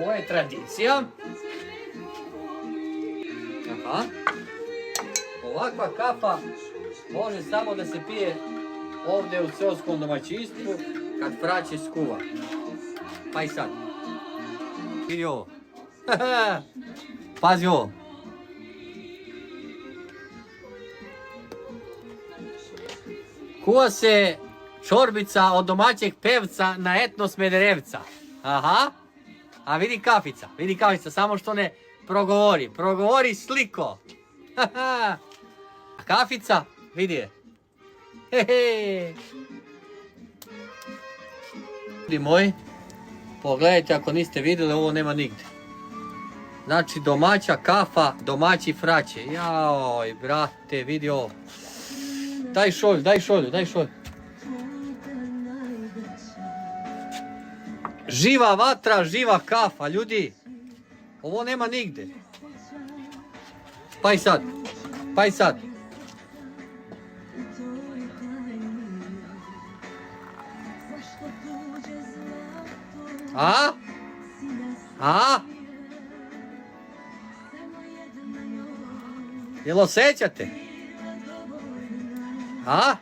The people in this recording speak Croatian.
Ovo je tradicija. Aha. Ovakva kafa može samo da se pije ovdje u seoskom domaćinstvu kad fraće skuva. Pa i sad. Vidi ovo. Pazi ovo. Kuva se čorbica od domaćeg pevca na etno Smederevca. Aha. A vidi kafica, samo što ne progovori. Progovori sliko. A kafica, vidi je. Ljudi moji, pogledajte ako niste vidjeli, ovo nema nigdje. Znači domaća kafa, domaći fraće. Jaoj, brate, vidi ovo. Daj šolju. Živa vatra, živa kafa, ljudi. Ovo nema nigdje. Pa i sad. A? Jel osjećate? A?